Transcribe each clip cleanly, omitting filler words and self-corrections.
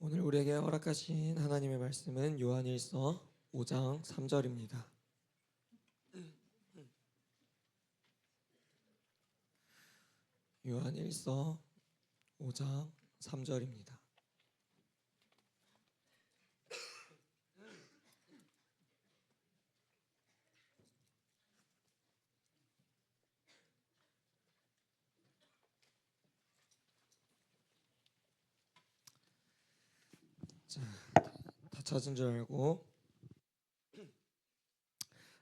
오늘 우리에게 허락하신 하나님의 말씀은 요한일서 5장 3절입니다. 요한일서 5장 3절입니다. 자, 다 찾은 줄 알고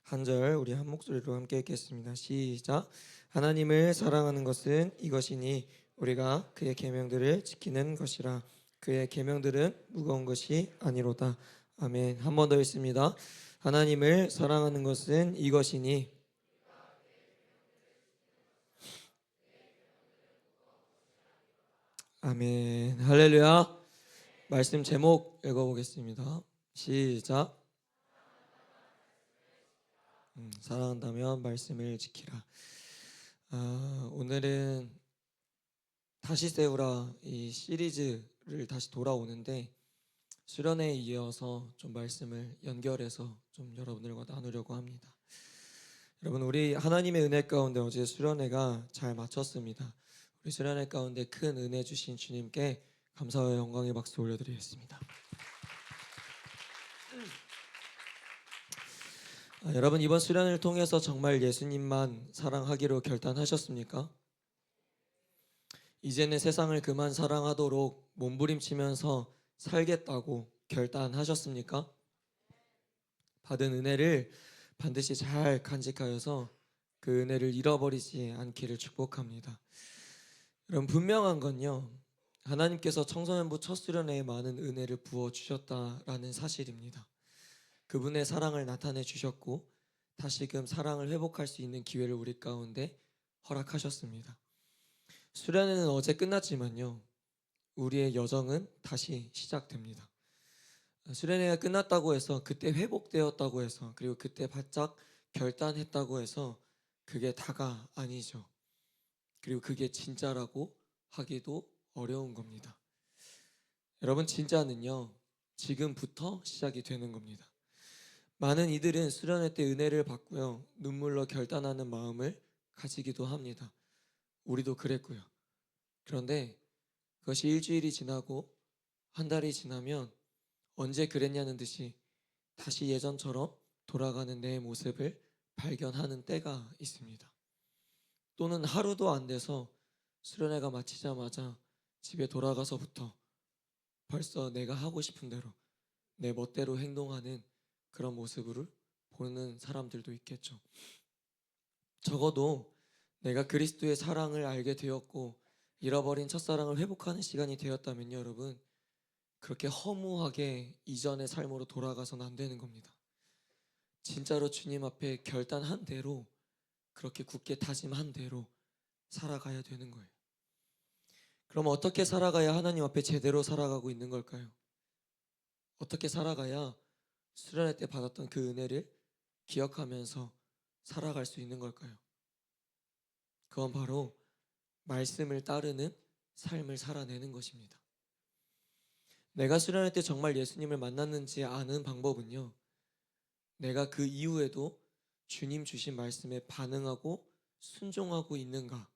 한 절 우리 한 목소리로 함께 읽겠습니다. 시작. 하나님을 사랑하는 것은 이것이니 우리가 그의 계명들을 지키는 것이라. 그의 계명들은 무거운 것이 아니로다. 아멘. 한 번 더 읽습니다. 하나님을 사랑하는 것은 이것이니. 아멘. 할렐루야. 말씀 제목 읽어보겠습니다. 시작. 사랑한다면 말씀을 지키라. 오늘은 다시 세우라 이 시리즈를 다시 돌아오는데 수련회에 이어서 좀 말씀을 연결해서 좀 여러분들과 나누려고 합니다. 여러분, 우리 하나님의 은혜 가운데 어제 수련회가 잘 마쳤습니다. 우리 수련회 가운데 큰 은혜 주신 주님께 감사와 영광의 박수 올려드리겠습니다. 여러분, 이번 수련을 통해서 정말 예수님만 사랑하기로 결단하셨습니까? 이제는 세상을 그만 사랑하도록 몸부림치면서 살겠다고 결단하셨습니까? 받은 은혜를 반드시 잘 간직하여서 그 은혜를 잃어버리지 않기를 축복합니다. 여러분, 분명한 건요, 하나님께서 청소년부 첫 수련회에 많은 은혜를 부어주셨다라는 사실입니다. 그분의 사랑을 나타내 주셨고 다시금 사랑을 회복할 수 있는 기회를 우리 가운데 허락하셨습니다. 수련회는 어제 끝났지만요, 우리의 여정은 다시 시작됩니다. 수련회가 끝났다고 해서, 그때 회복되었다고 해서, 그리고 그때 바짝 결단했다고 해서 그게 다가 아니죠. 그리고 그게 진짜라고 하기도 어려운 겁니다. 여러분, 진짜는요, 지금부터 시작이 되는 겁니다. 많은 이들은 수련회 때 은혜를 받고요, 눈물로 결단하는 마음을 가지기도 합니다. 우리도 그랬고요. 그런데 그것이 일주일이 지나고 한 달이 지나면 언제 그랬냐는 듯이 다시 예전처럼 돌아가는 내 모습을 발견하는 때가 있습니다. 또는 하루도 안 돼서 수련회가 마치자마자 집에 돌아가서부터 벌써 내가 하고 싶은 대로 내 멋대로 행동하는 그런 모습을 보는 사람들도 있겠죠. 적어도 내가 그리스도의 사랑을 알게 되었고 잃어버린 첫사랑을 회복하는 시간이 되었다면요, 여러분, 그렇게 허무하게 이전의 삶으로 돌아가서는 안 되는 겁니다. 진짜로 주님 앞에 결단한 대로, 그렇게 굳게 다짐한 대로 살아가야 되는 거예요. 그럼 어떻게 살아가야 하나님 앞에 제대로 살아가고 있는 걸까요? 어떻게 살아가야 수련회 때 받았던 그 은혜를 기억하면서 살아갈 수 있는 걸까요? 그건 바로 말씀을 따르는 삶을 살아내는 것입니다. 내가 수련회 때 정말 예수님을 만났는지 아는 방법은요, 내가 그 이후에도 주님 주신 말씀에 반응하고 순종하고 있는가,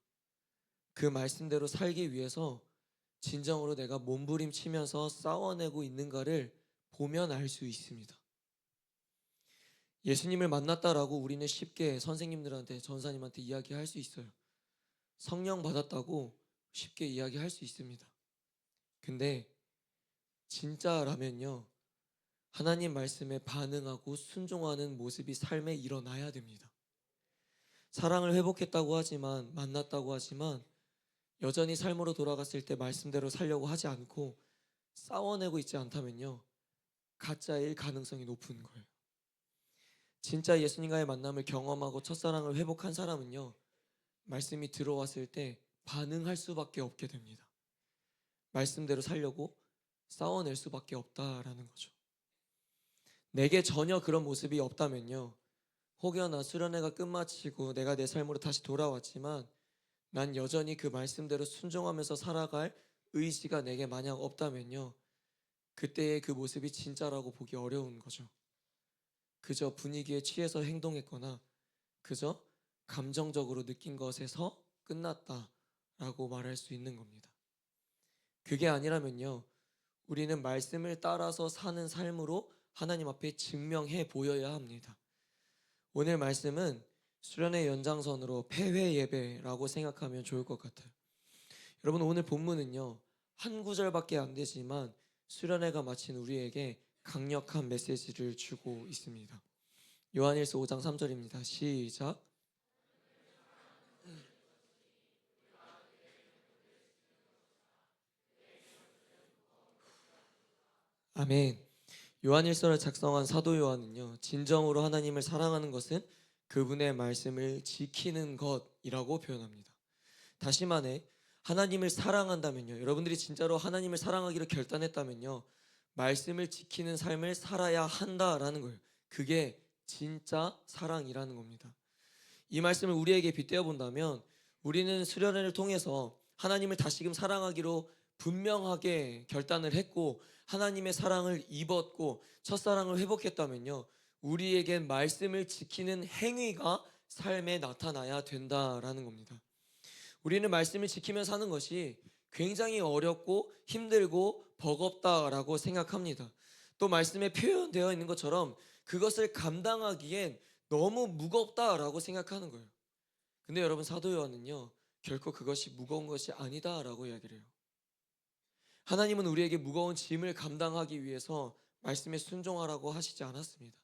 그 말씀대로 살기 위해서 진정으로 내가 몸부림치면서 싸워내고 있는가를 보면 알 수 있습니다. 예수님을 만났다라고 우리는 쉽게 선생님들한테, 전사님한테 이야기할 수 있어요. 성령 받았다고 쉽게 이야기할 수 있습니다. 근데 진짜라면요, 하나님 말씀에 반응하고 순종하는 모습이 삶에 일어나야 됩니다. 사랑을 회복했다고 하지만, 만났다고 하지만 여전히 삶으로 돌아갔을 때 말씀대로 살려고 하지 않고 싸워내고 있지 않다면요, 가짜일 가능성이 높은 거예요. 진짜 예수님과의 만남을 경험하고 첫사랑을 회복한 사람은요, 말씀이 들어왔을 때 반응할 수밖에 없게 됩니다. 말씀대로 살려고 싸워낼 수밖에 없다라는 거죠. 내게 전혀 그런 모습이 없다면요, 혹여나 수련회가 끝마치고 내가 내 삶으로 다시 돌아왔지만 난 여전히 그 말씀대로 순종하면서 살아갈 의지가 내게 만약 없다면요, 그때의 그 모습이 진짜라고 보기 어려운 거죠. 그저 분위기에 취해서 행동했거나 그저 감정적으로 느낀 것에서 끝났다라고 말할 수 있는 겁니다. 그게 아니라면요, 우리는 말씀을 따라서 사는 삶으로 하나님 앞에 증명해 보여야 합니다. 오늘 말씀은 수련의 연장선으로 폐회 예배라고 생각하면 좋을 것 같아요. 여러분, 오늘 본문은요, 한 구절밖에 안 되지만 수련회가 마친 우리에게 강력한 메시지를 주고 있습니다. 요한일서 5장 3절입니다. 시작. 아멘. 요한일서를 작성한 사도 요한은요, 진정으로 하나님을 사랑하는 것은 그분의 말씀을 지키는 것이라고 표현합니다. 다시 말해, 하나님을 사랑한다면요, 여러분들이 진짜로 하나님을 사랑하기로 결단했다면요, 말씀을 지키는 삶을 살아야 한다라는 거예요. 그게 진짜 사랑이라는 겁니다. 이 말씀을 우리에게 빗대어 본다면 우리는 수련회를 통해서 하나님을 다시금 사랑하기로 분명하게 결단을 했고 하나님의 사랑을 입었고 첫사랑을 회복했다면요, 우리에겐 말씀을 지키는 행위가 삶에 나타나야 된다라는 겁니다. 우리는 말씀을 지키며 사는 것이 굉장히 어렵고 힘들고 버겁다라고 생각합니다. 또 말씀에 표현되어 있는 것처럼 그것을 감당하기엔 너무 무겁다라고 생각하는 거예요. 근데 여러분, 사도 요한은요, 결코 그것이 무거운 것이 아니다라고 이야기를 해요. 하나님은 우리에게 무거운 짐을 감당하기 위해서 말씀에 순종하라고 하시지 않았습니다.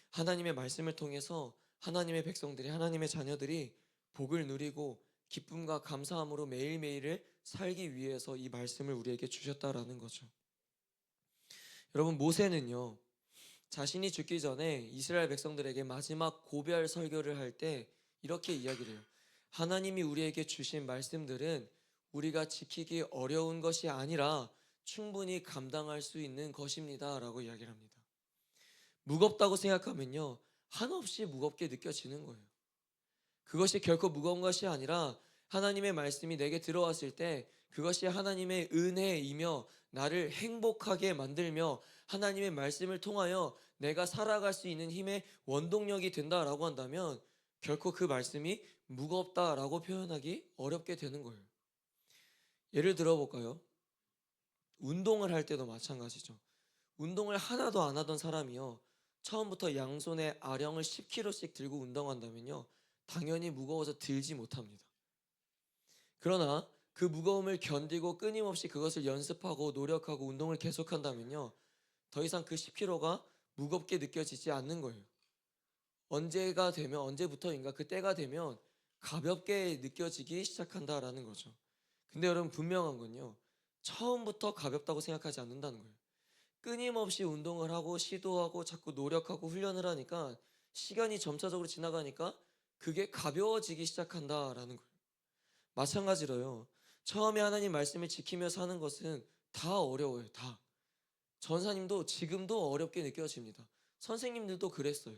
하나님의 말씀을 통해서 하나님의 백성들이, 하나님의 자녀들이 복을 누리고 기쁨과 감사함으로 매일매일을 살기 위해서 이 말씀을 우리에게 주셨다라는 거죠. 여러분, 모세는요, 자신이 죽기 전에 이스라엘 백성들에게 마지막 고별 설교를 할 때 이렇게 이야기를 해요. 하나님이 우리에게 주신 말씀들은 우리가 지키기 어려운 것이 아니라 충분히 감당할 수 있는 것입니다 라고 이야기를 합니다. 무겁다고 생각하면요, 한없이 무겁게 느껴지는 거예요. 그것이 결코 무거운 것이 아니라 하나님의 말씀이 내게 들어왔을 때 그것이 하나님의 은혜이며 나를 행복하게 만들며 하나님의 말씀을 통하여 내가 살아갈 수 있는 힘의 원동력이 된다라고 한다면 결코 그 말씀이 무겁다라고 표현하기 어렵게 되는 거예요. 예를 들어볼까요? 운동을 할 때도 마찬가지죠. 운동을 하나도 안 하던 사람이요, 처음부터 양손에 아령을 10kg씩 들고 운동한다면요, 당연히 무거워서 들지 못합니다. 그러나 그 무거움을 견디고 끊임없이 그것을 연습하고 노력하고 운동을 계속한다면요, 더 이상 그 10kg가 무겁게 느껴지지 않는 거예요. 언제가 되면, 언제부터인가 그 때가 되면 가볍게 느껴지기 시작한다라는 거죠. 근데 여러분, 분명한 건요, 처음부터 가볍다고 생각하지 않는다는 거예요. 끊임없이 운동을 하고 시도하고 자꾸 노력하고 훈련을 하니까 시간이 점차적으로 지나가니까 그게 가벼워지기 시작한다라는 거예요. 마찬가지로요, 처음에 하나님 말씀을 지키며 사는 것은 다 어려워요. 다. 전사님도 지금도 어렵게 느껴집니다. 선생님들도 그랬어요.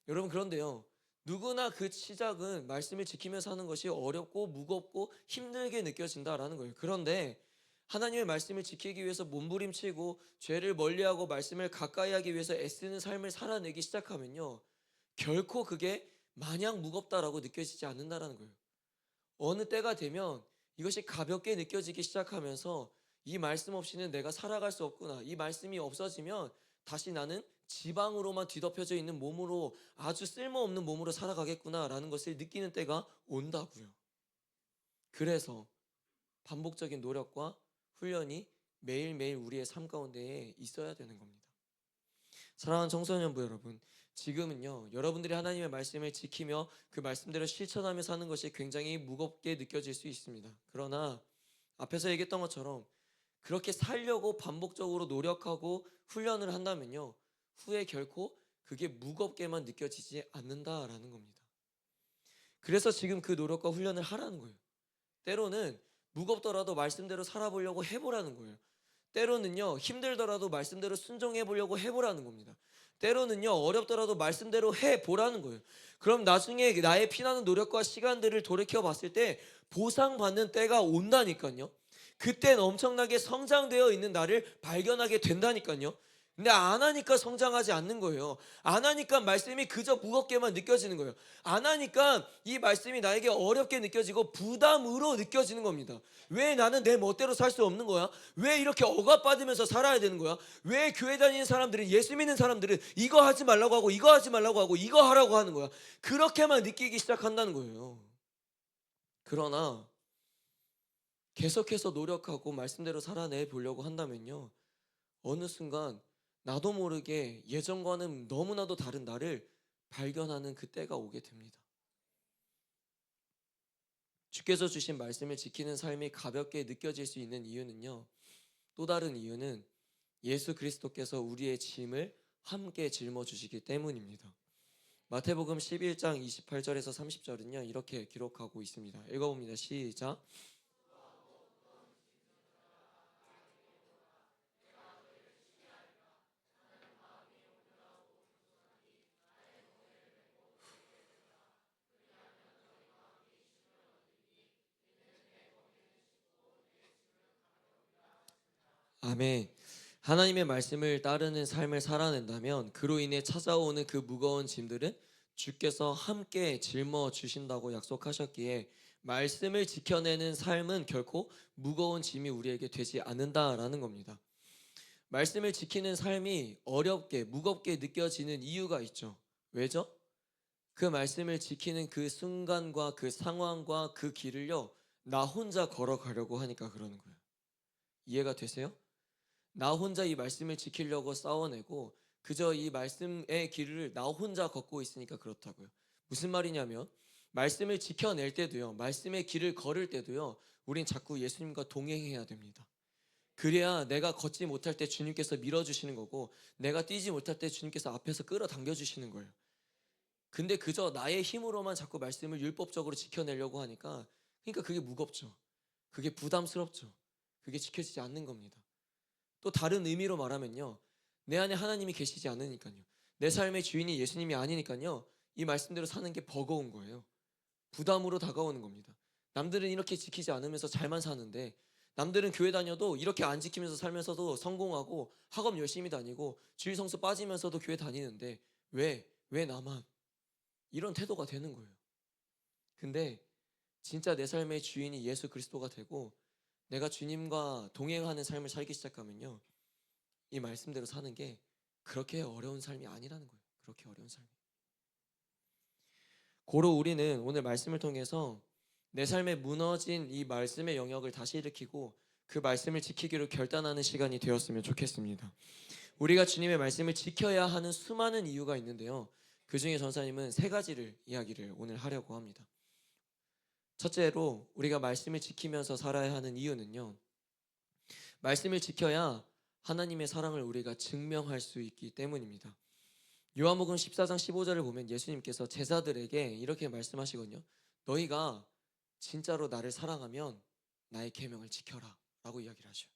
여러분, 그런데요, 누구나 그 시작은 말씀을 지키며 사는 것이 어렵고 무겁고 힘들게 느껴진다라는 거예요. 그런데 하나님의 말씀을 지키기 위해서 몸부림치고 죄를 멀리하고 말씀을 가까이 하기 위해서 애쓰는 삶을 살아내기 시작하면요, 결코 그게 마냥 무겁다라고 느껴지지 않는다라는 거예요. 어느 때가 되면 이것이 가볍게 느껴지기 시작하면서 이 말씀 없이는 내가 살아갈 수 없구나, 이 말씀이 없어지면 다시 나는 지방으로만 뒤덮여져 있는 몸으로, 아주 쓸모없는 몸으로 살아가겠구나라는 것을 느끼는 때가 온다고요. 그래서 반복적인 노력과 훈련이 매일매일 우리의 삶 가운데에 있어야 되는 겁니다. 사랑하는 청소년부 여러분, 지금은요, 여러분들이 하나님의 말씀을 지키며 그 말씀대로 실천하며 사는 것이 굉장히 무겁게 느껴질 수 있습니다. 그러나 앞에서 얘기했던 것처럼 그렇게 살려고 반복적으로 노력하고 훈련을 한다면요, 후에 결코 그게 무겁게만 느껴지지 않는다라는 겁니다. 그래서 지금 그 노력과 훈련을 하라는 거예요. 때로는 무겁더라도 말씀대로 살아보려고 해보라는 거예요. 때로는요, 힘들더라도 말씀대로 순종해 보려고 해보라는 겁니다. 때로는요, 어렵더라도 말씀대로 해보라는 거예요. 그럼 나중에 나의 피나는 노력과 시간들을 돌이켜 봤을 때 보상받는 때가 온다니까요. 그땐 엄청나게 성장되어 있는 나를 발견하게 된다니까요. 근데 안 하니까 성장하지 않는 거예요. 안 하니까 말씀이 그저 무겁게만 느껴지는 거예요. 안 하니까 이 말씀이 나에게 어렵게 느껴지고 부담으로 느껴지는 겁니다. 왜 나는 내 멋대로 살 수 없는 거야? 왜 이렇게 억압받으면서 살아야 되는 거야? 왜 교회 다니는 사람들은, 예수 믿는 사람들은 이거 하지 말라고 하고 이거 하지 말라고 하고 이거 하라고 하는 거야? 그렇게만 느끼기 시작한다는 거예요. 그러나 계속해서 노력하고 말씀대로 살아내 보려고 한다면요, 어느 순간 나도 모르게 예전과는 너무나도 다른 나를 발견하는 그때가 오게 됩니다. 주께서 주신 말씀을 지키는 삶이 가볍게 느껴질 수 있는 이유는요, 또 다른 이유는 예수 그리스도께서 우리의 짐을 함께 짊어주시기 때문입니다. 마태복음 11장 28절에서 30절은요 이렇게 기록하고 있습니다. 읽어봅니다. 시작. 아멘. 하나님의 말씀을 따르는 삶을 살아낸다면 그로 인해 찾아오는 그 무거운 짐들은 주께서 함께 짊어 주신다고 약속하셨기에 말씀을 지켜내는 삶은 결코 무거운 짐이 우리에게 되지 않는다라는 겁니다. 말씀을 지키는 삶이 어렵게 무겁게 느껴지는 이유가 있죠. 왜죠? 그 말씀을 지키는 그 순간과 그 상황과 그 길을요, 나 혼자 걸어가려고 하니까 그러는 거예요. 이해가 되세요? 나 혼자 이 말씀을 지키려고 싸워내고 그저 이 말씀의 길을 나 혼자 걷고 있으니까 그렇다고요. 무슨 말이냐면 말씀을 지켜낼 때도요, 말씀의 길을 걸을 때도요, 우린 자꾸 예수님과 동행해야 됩니다. 그래야 내가 걷지 못할 때 주님께서 밀어주시는 거고, 내가 뛰지 못할 때 주님께서 앞에서 끌어당겨 주시는 거예요. 근데 그저 나의 힘으로만 자꾸 말씀을 율법적으로 지켜내려고 하니까, 그러니까 그게 무겁죠. 그게 부담스럽죠. 그게 지켜지지 않는 겁니다. 또 다른 의미로 말하면요, 내 안에 하나님이 계시지 않으니까요, 내 삶의 주인이 예수님이 아니니까요, 이 말씀대로 사는 게 버거운 거예요. 부담으로 다가오는 겁니다. 남들은 이렇게 지키지 않으면서 잘만 사는데, 남들은 교회 다녀도 이렇게 안 지키면서 살면서도 성공하고 학업 열심히 다니고 주일 성수 빠지면서도 교회 다니는데 왜 나만, 이런 태도가 되는 거예요. 근데 진짜 내 삶의 주인이 예수 그리스도가 되고 내가 주님과 동행하는 삶을 살기 시작하면요, 이 말씀대로 사는 게 그렇게 어려운 삶이 아니라는 거예요. 그렇게 어려운 삶이. 고로 우리는 오늘 말씀을 통해서 내 삶에 무너진 이 말씀의 영역을 다시 일으키고 그 말씀을 지키기로 결단하는 시간이 되었으면 좋겠습니다. 우리가 주님의 말씀을 지켜야 하는 수많은 이유가 있는데요, 그 중에 전사님은 세 가지를 이야기를 오늘 하려고 합니다. 첫째로 우리가 말씀을 지키면서 살아야 하는 이유는요, 말씀을 지켜야 하나님의 사랑을 우리가 증명할 수 있기 때문입니다. 요한복음 14장 15절을 보면 예수님께서 제자들에게 이렇게 말씀하시거든요. 너희가 진짜로 나를 사랑하면 나의 계명을 지켜라 라고 이야기를 하셔요.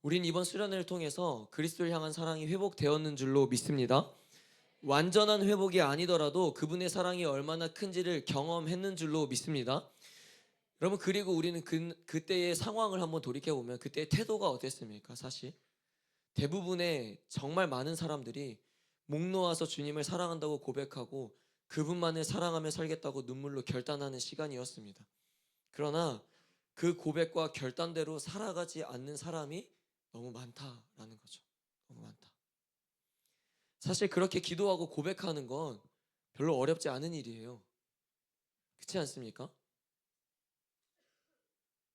우린 이번 수련회를 통해서 그리스도를 향한 사랑이 회복되었는 줄로 믿습니다. 완전한 회복이 아니더라도 그분의 사랑이 얼마나 큰지를 경험했는 줄로 믿습니다. 여러분, 그리고 우리는 그때의 상황을 한번 돌이켜보면 그때의 태도가 어땠습니까? 사실 대부분의 정말 많은 사람들이 목 놓아서 주님을 사랑한다고 고백하고 그분만을 사랑하며 살겠다고 눈물로 결단하는 시간이었습니다. 그러나 그 고백과 결단대로 살아가지 않는 사람이 너무 많다라는 거죠. 너무 많다. 사실 그렇게 기도하고 고백하는 건 별로 어렵지 않은 일이에요. 그렇지 않습니까?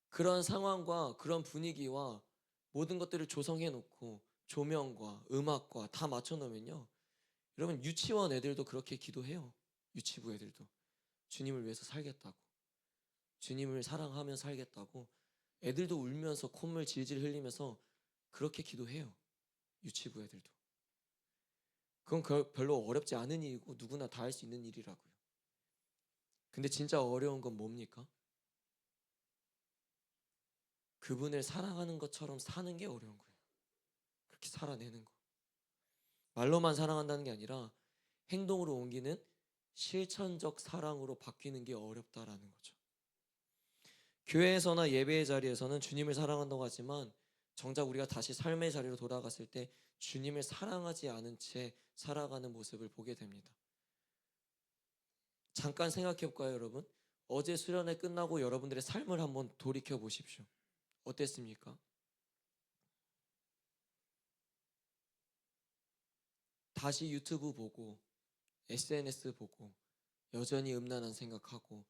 그런 상황과 그런 분위기와 모든 것들을 조성해 놓고 조명과 음악과 다 맞춰 놓으면요, 여러분, 유치원 애들도 그렇게 기도해요. 유치부 애들도 주님을 위해서 살겠다고, 주님을 사랑하며 살겠다고 애들도 울면서 콧물 질질 흘리면서 그렇게 기도해요. 유치부 애들도. 그건 별로 어렵지 않은 일이고 누구나 다 할 수 있는 일이라고요. 근데 진짜 어려운 건 뭡니까? 그분을 사랑하는 것처럼 사는 게 어려운 거예요. 그렇게 살아내는 거. 말로만 사랑한다는 게 아니라 행동으로 옮기는 실천적 사랑으로 바뀌는 게 어렵다라는 거죠. 교회에서나 예배의 자리에서는 주님을 사랑한다고 하지만 정작 우리가 다시 삶의 자리로 돌아갔을 때 주님을 사랑하지 않은 채 살아가는 모습을 보게 됩니다. 잠깐 생각해 볼까요, 여러분? 어제 수련회 끝나고 여러분들의 삶을 한번 돌이켜 보십시오. 어땠습니까? 다시 유튜브 보고 SNS 보고 여전히 음란한 생각하고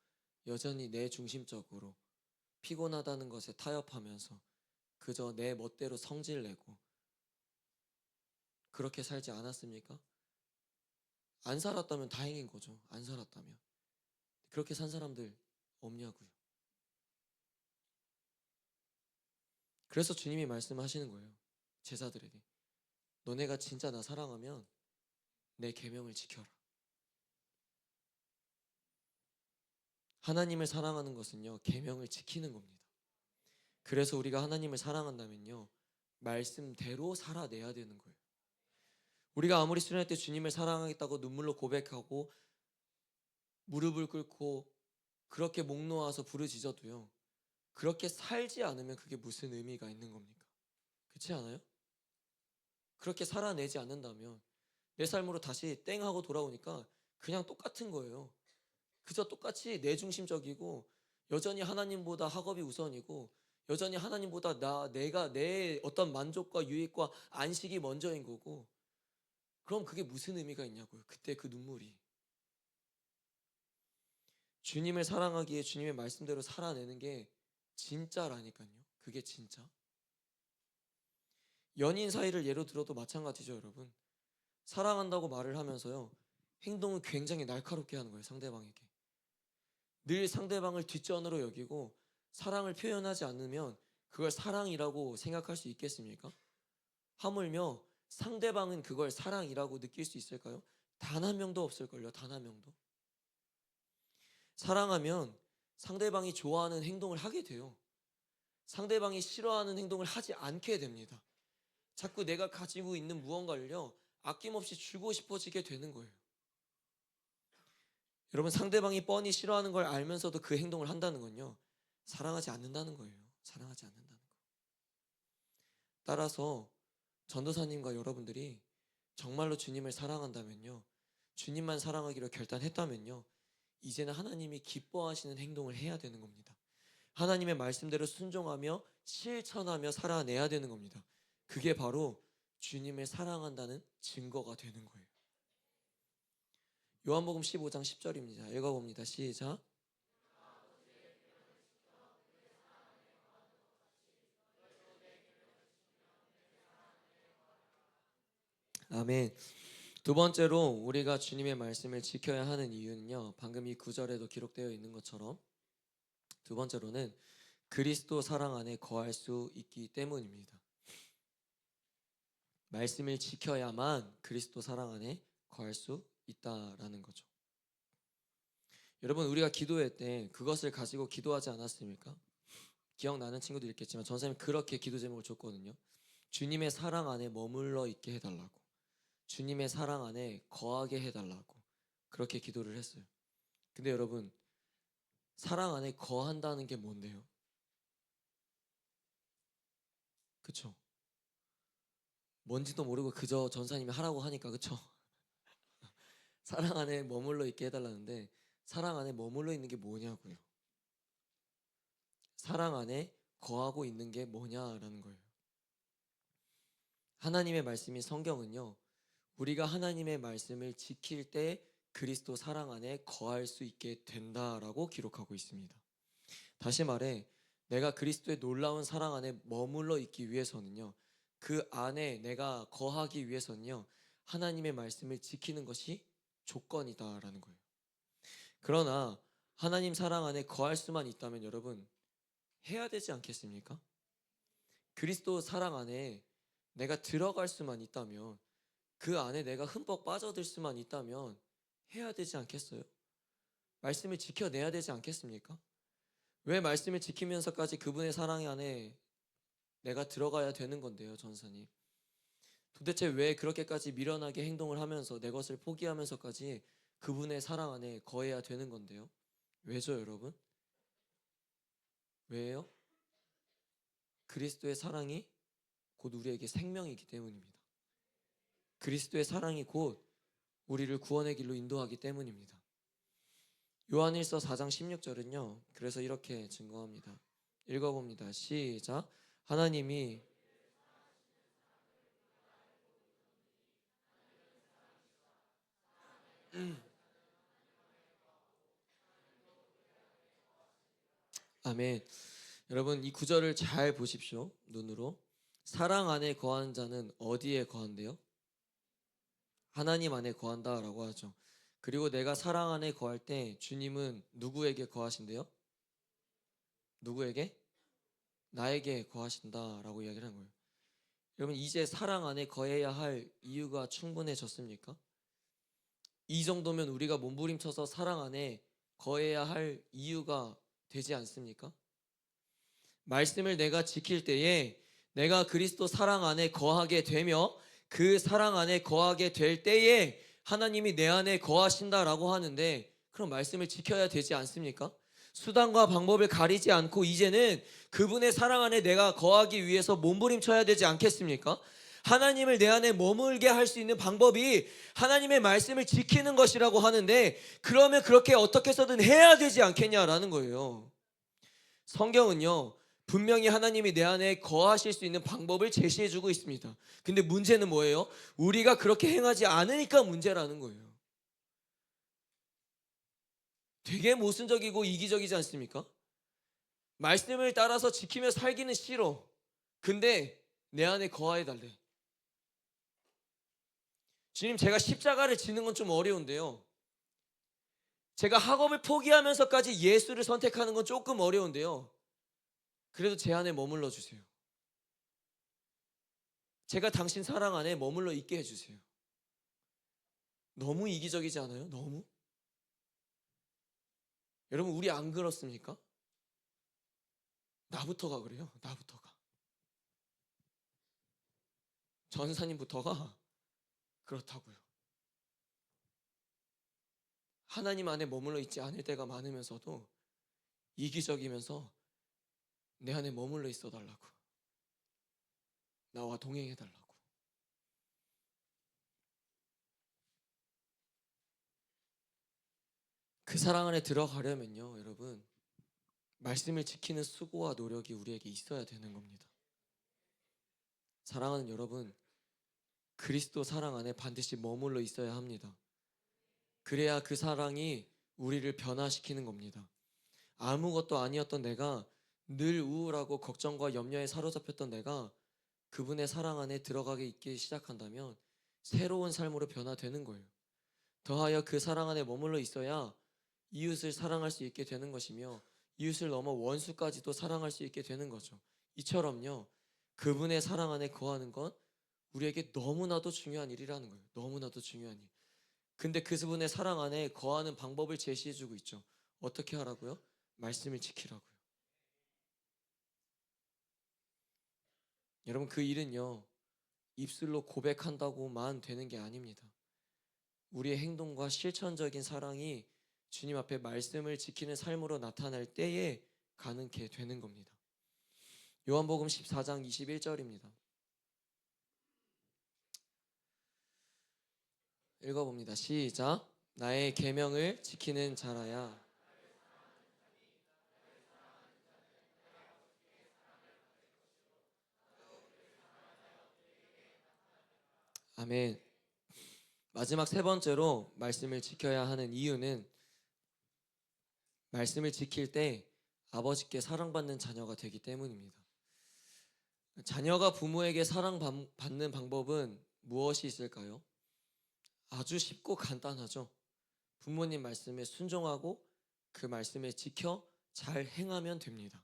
여전히 내 중심적으로 피곤하다는 것에 타협하면서 그저 내 멋대로 성질 내고 그렇게 살지 않았습니까? 안 살았다면 다행인 거죠. 안 살았다면. 그렇게 산 사람들 없냐고요. 그래서 주님이 말씀하시는 거예요. 제자들에게. 너네가 진짜 나 사랑하면 내 계명을 지켜라. 하나님을 사랑하는 것은요, 계명을 지키는 겁니다. 그래서 우리가 하나님을 사랑한다면요, 말씀대로 살아내야 되는 거예요. 우리가 아무리 수련회 때 주님을 사랑하겠다고 눈물로 고백하고 무릎을 꿇고 그렇게 목 놓아서 부르짖어도요, 그렇게 살지 않으면 그게 무슨 의미가 있는 겁니까? 그렇지 않아요? 그렇게 살아내지 않는다면 내 삶으로 다시 땡 하고 돌아오니까 그냥 똑같은 거예요. 그저 똑같이 내중심적이고 여전히 하나님보다 학업이 우선이고 여전히 하나님보다 내가 내 어떤 만족과 유익과 안식이 먼저인 거고, 그럼 그게 무슨 의미가 있냐고요. 그때 그 눈물이. 주님을 사랑하기에 주님의 말씀대로 살아내는 게 진짜라니까요. 그게 진짜. 연인 사이를 예로 들어도 마찬가지죠, 여러분. 사랑한다고 말을 하면서요, 행동을 굉장히 날카롭게 하는 거예요, 상대방에게. 늘 상대방을 뒷전으로 여기고 사랑을 표현하지 않으면 그걸 사랑이라고 생각할 수 있겠습니까? 하물며 상대방은 그걸 사랑이라고 느낄 수 있을까요? 단 한 명도 없을걸요, 단 한 명도. 사랑하면 상대방이 좋아하는 행동을 하게 돼요. 상대방이 싫어하는 행동을 하지 않게 됩니다. 자꾸 내가 가지고 있는 무언가를요, 아낌없이 주고 싶어지게 되는 거예요. 여러분, 상대방이 뻔히 싫어하는 걸 알면서도 그 행동을 한다는 건요, 사랑하지 않는다는 거예요. 사랑하지 않는다는 거. 따라서 전도사님과 여러분들이 정말로 주님을 사랑한다면요, 주님만 사랑하기로 결단했다면요, 이제는 하나님이 기뻐하시는 행동을 해야 되는 겁니다. 하나님의 말씀대로 순종하며 실천하며 살아내야 되는 겁니다. 그게 바로 주님을 사랑한다는 증거가 되는 거예요. 요한복음 15장 10절입니다. 읽어봅니다. 시작. 아멘. 두 번째로 우리가 주님의 말씀을 지켜야 하는 이유는요, 방금 이 구절에도 기록되어 있는 것처럼 두 번째로는 그리스도 사랑 안에 거할 수 있기 때문입니다. 말씀을 지켜야만 그리스도 사랑 안에 거할 수 있다라는 거죠. 여러분, 우리가 기도회 때 그것을 가지고 기도하지 않았습니까? 기억나는 친구도 있겠지만 전사님이 그렇게 기도 제목을 줬거든요. 주님의 사랑 안에 머물러 있게 해달라고, 주님의 사랑 안에 거하게 해달라고 그렇게 기도를 했어요. 근데 여러분, 사랑 안에 거한다는 게 뭔데요? 그쵸? 뭔지도 모르고 그저 전사님이 하라고 하니까, 그쵸? 사랑 안에 머물러 있게 해달라는데 사랑 안에 머물러 있는 게 뭐냐고요. 사랑 안에 거하고 있는 게 뭐냐라는 거예요. 하나님의 말씀인 성경은요, 우리가 하나님의 말씀을 지킬 때 그리스도 사랑 안에 거할 수 있게 된다라고 기록하고 있습니다. 다시 말해, 내가 그리스도의 놀라운 사랑 안에 머물러 있기 위해서는요, 그 안에 내가 거하기 위해서는요, 하나님의 말씀을 지키는 것이 조건이다라는 거예요. 그러나 하나님 사랑 안에 거할 수만 있다면 여러분, 해야 되지 않겠습니까? 그리스도 사랑 안에 내가 들어갈 수만 있다면, 그 안에 내가 흠뻑 빠져들 수만 있다면 해야 되지 않겠어요? 말씀을 지켜내야 되지 않겠습니까? 왜 말씀을 지키면서까지 그분의 사랑 안에 내가 들어가야 되는 건데요, 전사님? 도대체 왜 그렇게까지 미련하게 행동을 하면서 내 것을 포기하면서까지 그분의 사랑 안에 거해야 되는 건데요? 왜죠, 여러분? 왜요? 그리스도의 사랑이 곧 우리에게 생명이기 때문입니다. 그리스도의 사랑이 곧 우리를 구원의 길로 인도하기 때문입니다. 요한일서 4장 16절은요. 그래서 이렇게 증거합니다. 읽어봅니다. 시작. 하나님이 아멘. 여러분 이 구절을 잘 보십시오. 눈으로. 사랑 안에 거하는 자는 어디에 거한대요? 하나님 안에 거한다라고 하죠. 그리고 내가 사랑 안에 거할 때 주님은 누구에게 거하신대요? 누구에게? 나에게 거하신다라고 이야기를 한 거예요. 여러분 이제 사랑 안에 거해야 할 이유가 충분해졌습니까? 이 정도면 우리가 몸부림쳐서 사랑 안에 거해야 할 이유가 되지 않습니까? 말씀을 내가 지킬 때에 내가 그리스도 사랑 안에 거하게 되며 그 사랑 안에 거하게 될 때에 하나님이 내 안에 거하신다라고 하는데 그럼 말씀을 지켜야 되지 않습니까? 수단과 방법을 가리지 않고 이제는 그분의 사랑 안에 내가 거하기 위해서 몸부림쳐야 되지 않겠습니까? 하나님을 내 안에 머물게 할 수 있는 방법이 하나님의 말씀을 지키는 것이라고 하는데 그러면 그렇게 어떻게 해서든 해야 되지 않겠냐라는 거예요. 성경은요 분명히 하나님이 내 안에 거하실 수 있는 방법을 제시해주고 있습니다. 근데 문제는 뭐예요? 우리가 그렇게 행하지 않으니까 문제라는 거예요. 되게 모순적이고 이기적이지 않습니까? 말씀을 따라서 지키며 살기는 싫어. 근데 내 안에 거하해달래. 주님 제가 십자가를 지는 건 좀 어려운데요. 제가 학업을 포기하면서까지 예수를 선택하는 건 조금 어려운데요. 그래도 제 안에 머물러 주세요. 제가 당신 사랑 안에 머물러 있게 해주세요. 너무 이기적이지 않아요? 너무? 여러분 우리 안 그렇습니까? 나부터가 그래요. 나부터가. 전사님부터가 그렇다고요. 하나님 안에 머물러 있지 않을 때가 많으면서도 이기적이면서 내 안에 머물러 있어 달라고. 나와 동행해 달라고. 그 사랑 안에 들어가려면요, 여러분 말씀을 지키는 수고와 노력이 우리에게 있어야 되는 겁니다. 사랑하는 여러분, 그리스도 사랑 안에 반드시 머물러 있어야 합니다. 그래야 그 사랑이 우리를 변화시키는 겁니다. 아무것도 아니었던 내가 늘 우울하고 걱정과 염려에 사로잡혔던 내가 그분의 사랑 안에 들어가게 있기 시작한다면 새로운 삶으로 변화되는 거예요. 더하여 그 사랑 안에 머물러 있어야 이웃을 사랑할 수 있게 되는 것이며 이웃을 넘어 원수까지도 사랑할 수 있게 되는 거죠. 이처럼요 그분의 사랑 안에 거하는 건 우리에게 너무나도 중요한 일이라는 거예요. 너무나도 중요한 일. 근데 그분의 사랑 안에 거하는 방법을 제시해주고 있죠. 어떻게 하라고요? 말씀을 지키라고요. 여러분 그 일은요 입술로 고백한다고만 되는 게 아닙니다. 우리의 행동과 실천적인 사랑이 주님 앞에 말씀을 지키는 삶으로 나타날 때에 가능케 되는 겁니다. 요한복음 14장 21절입니다. 읽어봅니다. 시작. 나의 계명을 지키는 자라야. 아멘. 마지막 세 번째로 말씀을 지켜야 하는 이유는 말씀을 지킬 때 아버지께 사랑받는 자녀가 되기 때문입니다. 자녀가 부모에게 사랑받는 방법은 무엇이 있을까요? 아주 쉽고 간단하죠. 부모님 말씀에 순종하고 그 말씀에 지켜 잘 행하면 됩니다.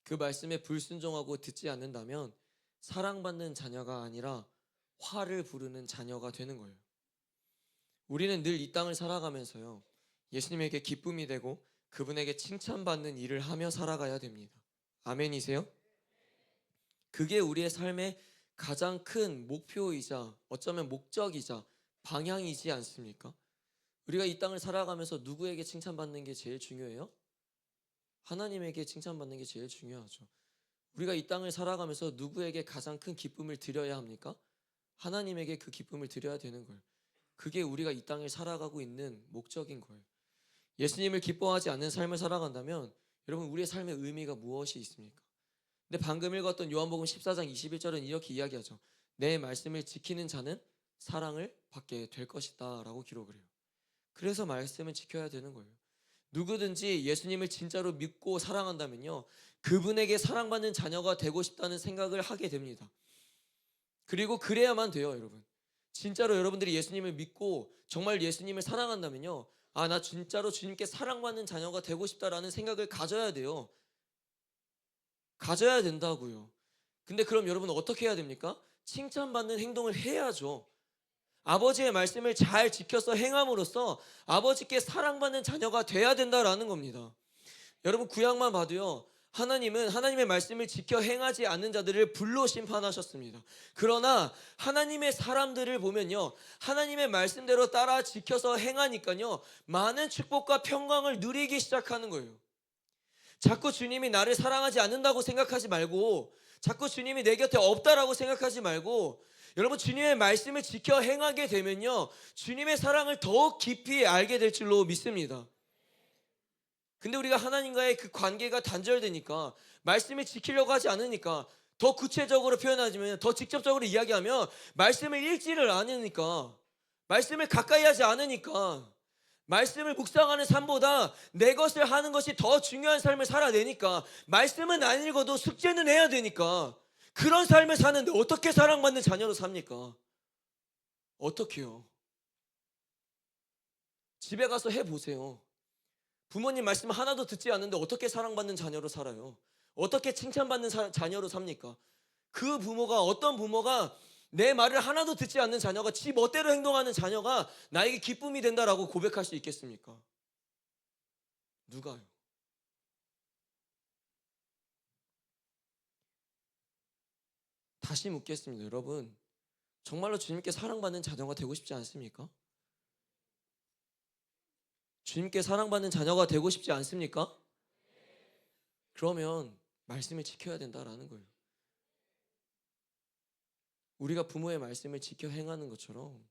그 말씀에 불순종하고 듣지 않는다면 사랑받는 자녀가 아니라 화를 부르는 자녀가 되는 거예요. 우리는 늘 이 땅을 살아가면서요 예수님에게 기쁨이 되고 그분에게 칭찬받는 일을 하며 살아가야 됩니다. 아멘이세요? 그게 우리의 삶의 가장 큰 목표이자 어쩌면 목적이자 방향이지 않습니까? 우리가 이 땅을 살아가면서 누구에게 칭찬받는 게 제일 중요해요? 하나님에게 칭찬받는 게 제일 중요하죠. 우리가 이 땅을 살아가면서 누구에게 가장 큰 기쁨을 드려야 합니까? 하나님에게 그 기쁨을 드려야 되는 거예요. 그게 우리가 이 땅을 살아가고 있는 목적인 거예요. 예수님을 기뻐하지 않는 삶을 살아간다면 여러분 우리의 삶의 의미가 무엇이 있습니까? 근데 방금 읽었던 요한복음 14장 21절은 이렇게 이야기하죠. 내 말씀을 지키는 자는 사랑을 받게 될 것이다 라고 기록을 해요. 그래서 말씀을 지켜야 되는 거예요. 누구든지 예수님을 진짜로 믿고 사랑한다면요, 그분에게 사랑받는 자녀가 되고 싶다는 생각을 하게 됩니다. 그리고 그래야만 돼요, 여러분. 진짜로 여러분들이 예수님을 믿고 정말 예수님을 사랑한다면요, 아, 나 진짜로 주님께 사랑받는 자녀가 되고 싶다라는 생각을 가져야 돼요. 가져야 된다고요. 근데 그럼 여러분 어떻게 해야 됩니까? 칭찬받는 행동을 해야죠. 아버지의 말씀을 잘 지켜서 행함으로써 아버지께 사랑받는 자녀가 돼야 된다라는 겁니다. 여러분 구약만 봐도요, 하나님은 하나님의 말씀을 지켜 행하지 않는 자들을 불로 심판하셨습니다. 그러나 하나님의 사람들을 보면요, 하나님의 말씀대로 따라 지켜서 행하니까요, 많은 축복과 평강을 누리기 시작하는 거예요. 자꾸 주님이 나를 사랑하지 않는다고 생각하지 말고, 자꾸 주님이 내 곁에 없다라고 생각하지 말고, 여러분 주님의 말씀을 지켜 행하게 되면요, 주님의 사랑을 더욱 깊이 알게 될 줄로 믿습니다. 근데 우리가 하나님과의 그 관계가 단절되니까, 말씀을 지키려고 하지 않으니까, 더 구체적으로 표현하자면, 더 직접적으로 이야기하면 말씀을 읽지를 않으니까, 말씀을 가까이 하지 않으니까, 말씀을 묵상하는 삶보다 내 것을 하는 것이 더 중요한 삶을 살아내니까, 말씀은 안 읽어도 숙제는 해야 되니까, 그런 삶을 사는데 어떻게 사랑받는 자녀로 삽니까? 어떻게요? 집에 가서 해보세요. 부모님 말씀 하나도 듣지 않는데 어떻게 사랑받는 자녀로 살아요? 어떻게 칭찬받는 자녀로 삽니까? 그 부모가, 어떤 부모가 내 말을 하나도 듣지 않는 자녀가 지 멋대로 행동하는 자녀가 나에게 기쁨이 된다라고 고백할 수 있겠습니까? 누가요? 다시 묻겠습니다. 여러분, 정말로 주님께 사랑받는 자녀가 되고 싶지 않습니까? 주님께 사랑받는 자녀가 되고 싶지 않습니까? 그러면 말씀을 지켜야 된다라는 거예요. 우리가 부모의 말씀을 지켜 행하는 것처럼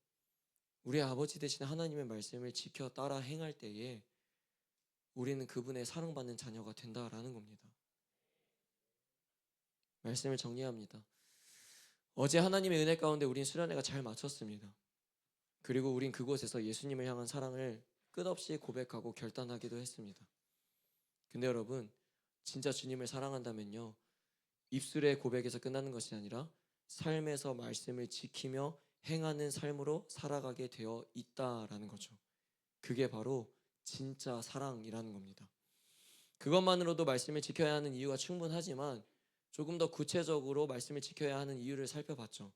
우리 아버지 되신 하나님의 말씀을 지켜 따라 행할 때에 우리는 그분의 사랑받는 자녀가 된다라는 겁니다. 말씀을 정리합니다. 어제 하나님의 은혜 가운데 우린 수련회가 잘 마쳤습니다. 그리고 우린 그곳에서 예수님을 향한 사랑을 끝없이 고백하고 결단하기도 했습니다. 근데 여러분, 진짜 주님을 사랑한다면요, 입술의 고백에서 끝나는 것이 아니라 삶에서 말씀을 지키며 행하는 삶으로 살아가게 되어 있다라는 거죠. 그게 바로 진짜 사랑이라는 겁니다. 그것만으로도 말씀을 지켜야 하는 이유가 충분하지만 조금 더 구체적으로 말씀을 지켜야 하는 이유를 살펴봤죠.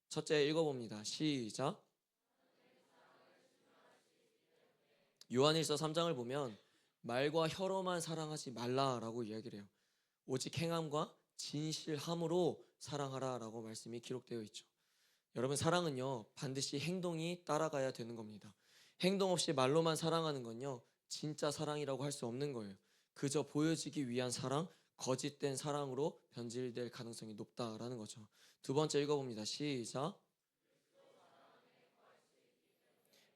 첫째 읽어봅니다. 시작. 요한일서 3장을 보면 말과 혀로만 사랑하지 말라라고 이야기를 해요. 오직 행함과 진실함으로 사랑하라라고 말씀이 기록되어 있죠. 여러분, 사랑은요, 반드시 행동이 따라가야 되는 겁니다. 행동 없이 말로만 사랑하는 건요, 진짜 사랑이라고 할 수 없는 거예요. 그저 보여지기 위한 사랑, 거짓된 사랑으로 변질될 가능성이 높다라는 거죠. 두 번째 읽어봅니다. 시작.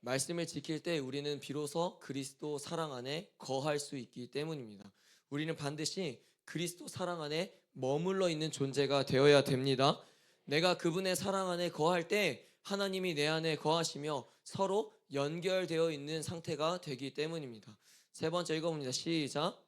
말씀을 지킬 때 우리는 비로소 그리스도 사랑 안에 거할 수 있기 때문입니다. 우리는 반드시 그리스도 사랑 안에 머물러 있는 존재가 되어야 됩니다. 내가 그분의 사랑 안에 거할 때 하나님이 내 안에 거하시며 서로 연결되어 있는 상태가 되기 때문입니다. 세 번째 읽어봅니다. 시작.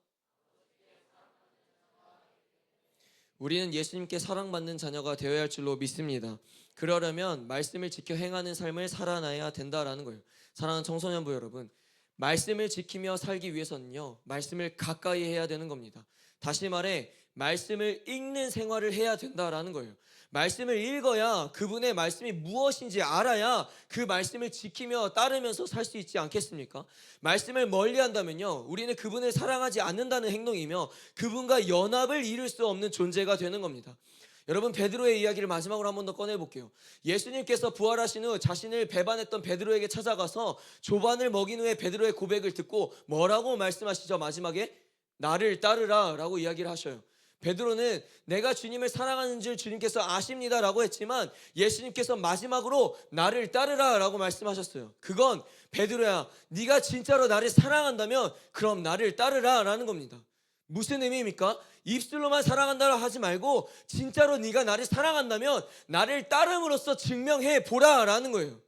우리는 예수님께 사랑받는 자녀가 되어야 할 줄로 믿습니다. 그러려면 말씀을 지켜 행하는 삶을 살아나야 된다라는 거예요. 사랑하는 청소년부 여러분, 말씀을 지키며 살기 위해서는요, 말씀을 가까이 해야 되는 겁니다. 다시 말해 말씀을 읽는 생활을 해야 된다라는 거예요. 말씀을 읽어야 그분의 말씀이 무엇인지 알아야 그 말씀을 지키며 따르면서 살 수 있지 않겠습니까? 말씀을 멀리한다면요, 우리는 그분을 사랑하지 않는다는 행동이며 그분과 연합을 이룰 수 없는 존재가 되는 겁니다. 여러분, 베드로의 이야기를 마지막으로 한 번 더 꺼내볼게요. 예수님께서 부활하신 후 자신을 배반했던 베드로에게 찾아가서 조반을 먹인 후에 베드로의 고백을 듣고 뭐라고 말씀하시죠? 마지막에 나를 따르라 라고 이야기를 하셔요. 베드로는 내가 주님을 사랑하는 줄 주님께서 아십니다 라고 했지만 예수님께서 마지막으로 나를 따르라 라고 말씀하셨어요. 그건 베드로야, 네가 진짜로 나를 사랑한다면 그럼 나를 따르라 라는 겁니다. 무슨 의미입니까? 입술로만 사랑한다고 하지 말고 진짜로 네가 나를 사랑한다면 나를 따름으로써 증명해 보라 라는 거예요.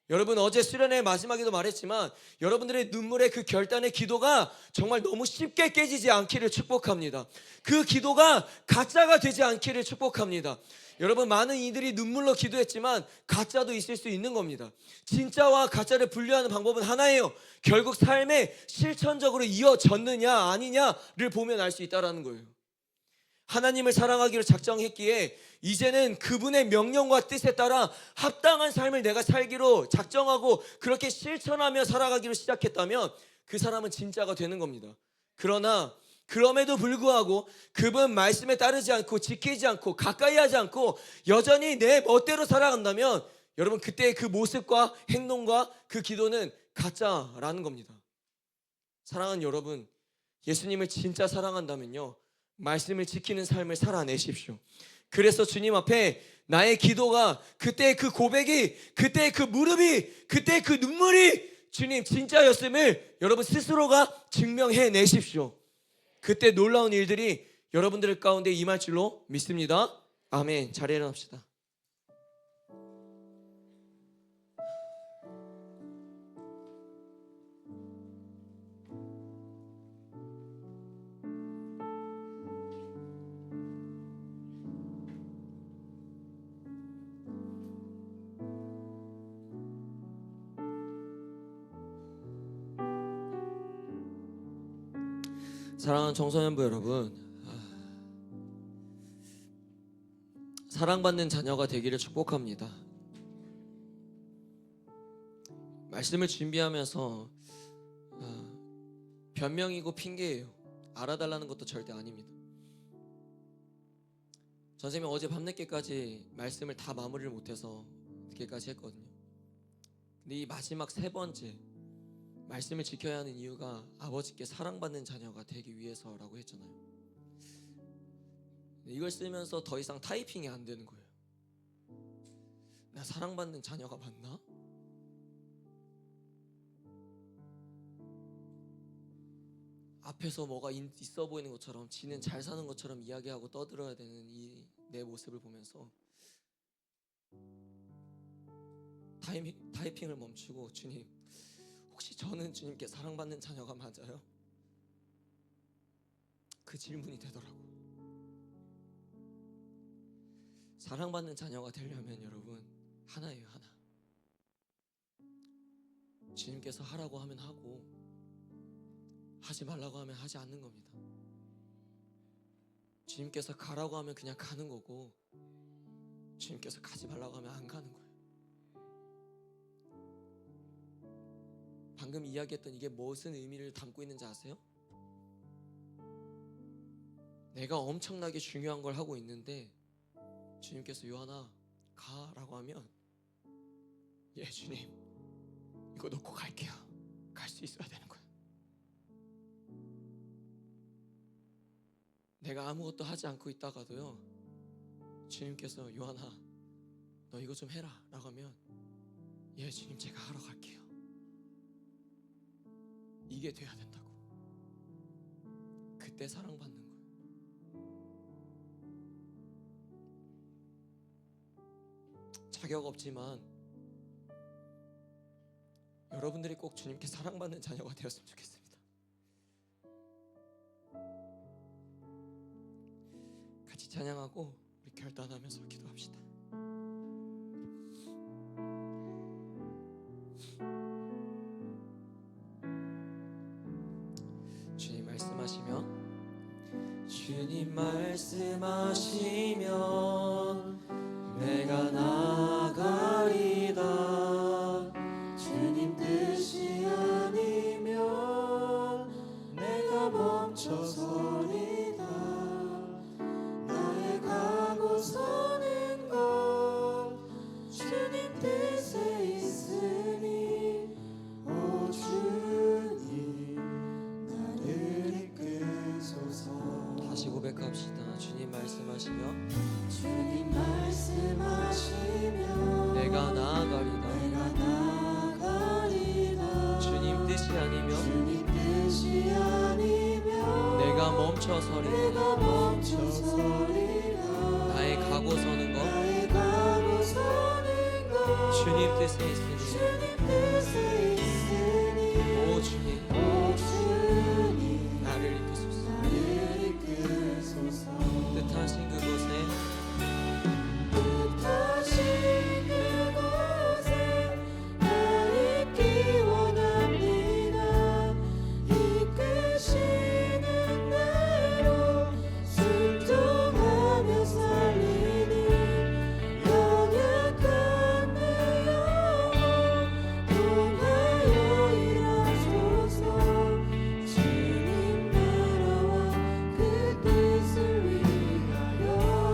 여러분, 어제 수련회 마지막에도 말했지만 여러분들의 눈물의 그 결단의 기도가 정말 너무 쉽게 깨지지 않기를 축복합니다. 그 기도가 가짜가 되지 않기를 축복합니다. 여러분, 많은 이들이 눈물로 기도했지만 가짜도 있을 수 있는 겁니다. 진짜와 가짜를 분류하는 방법은 하나예요. 결국 삶에 실천적으로 이어졌느냐 아니냐를 보면 알 수 있다는 거예요. 하나님을 사랑하기로 작정했기에 이제는 그분의 명령과 뜻에 따라 합당한 삶을 내가 살기로 작정하고 그렇게 실천하며 살아가기로 시작했다면 그 사람은 진짜가 되는 겁니다. 그러나 그럼에도 불구하고 그분 말씀에 따르지 않고 지키지 않고 가까이 하지 않고 여전히 내 멋대로 살아간다면 여러분, 그때의 그 모습과 행동과 그 기도는 가짜라는 겁니다. 사랑하는 여러분, 예수님을 진짜 사랑한다면요, 말씀을 지키는 삶을 살아내십시오. 그래서 주님 앞에 나의 기도가, 그때의 그 고백이, 그때의 그 무릎이, 그때의 그 눈물이 주님 진짜였음을 여러분 스스로가 증명해 내십시오. 그때 놀라운 일들이 여러분들 가운데 임할 줄로 믿습니다. 아멘. 자리에 일어납시다. 사랑하는 청소년부 여러분, 사랑받는 자녀가 되기를 축복합니다. 말씀을 준비하면서 변명이고 핑계예요. 알아달라는 것도 절대 아닙니다. 선생님이 어제 밤늦게까지 말씀을 다 마무리를 못해서 늦게까지 했거든요. 근데 이 마지막 세 번째 말씀을 지켜야 하는 이유가 아버지께 사랑받는 자녀가 되기 위해서라고 했잖아요. 이걸 쓰면서 더 이상 타이핑이 안 되는 거예요. 나 사랑받는 자녀가 맞나? 앞에서 뭐가 있어 보이는 것처럼, 지는 잘 사는 것처럼 이야기하고 떠들어야 되는 이 내 모습을 보면서 타이핑을 멈추고, 주님, 혹시 저는 주님께 사랑받는 자녀가 맞아요? 그 질문이 되더라고. 사랑받는 자녀가 되려면 여러분 하나예요, 하나. 주님께서 하라고 하면 하고 하지 말라고 하면 하지 않는 겁니다. 주님께서 가라고 하면 그냥 가는 거고 주님께서 가지 말라고 하면 안 가는 거예요. 방금 이야기했던 이게 무슨 의미를 담고 있는지 아세요? 내가 엄청나게 중요한 걸 하고 있는데 주님께서 요한아 가라고 하면 예 주님 이거 놓고 갈게요. 갈 수 있어야 되는 거예요. 내가 아무것도 하지 않고 있다가도요 주님께서 요한아 너 이거 좀 해라 라고 하면 예 주님 제가 하러 갈게요. 이게 돼야 된다고. 그때 사랑받는 거예요. 자격 없지만 여러분들이 꼭 주님께 사랑받는 자녀가 되었으면 좋겠습니다. 같이 찬양하고 우리 결단하면서 기도합시다. 주님 말씀하시면 주님 말씀하시면 내가 나가리다. 주님 뜻이 아니면 내가 멈춰서리다. 나의 가고 서는 것 주님 뜻에 있으니 오 주님 나를 이끌어 아니면 주님 뜻이 아니면 내가 멈춰서리라. 내가 멈춰서리라. 나의 가고 서는 것 나의 가고 서는 것 주님 뜻에 있으니. 주님 뜻에 있으니 오 주님 오 주님 나를 이끄소서. 나를 이끄소서. 뜻하신 그곳에 뜻하신 그곳에 나 있기 원합니다. 이끄시는 대로 순종하며 살리니 연약한 내 영혼 통하여 일하소서. 주님 나라와 그 뜻을 위하여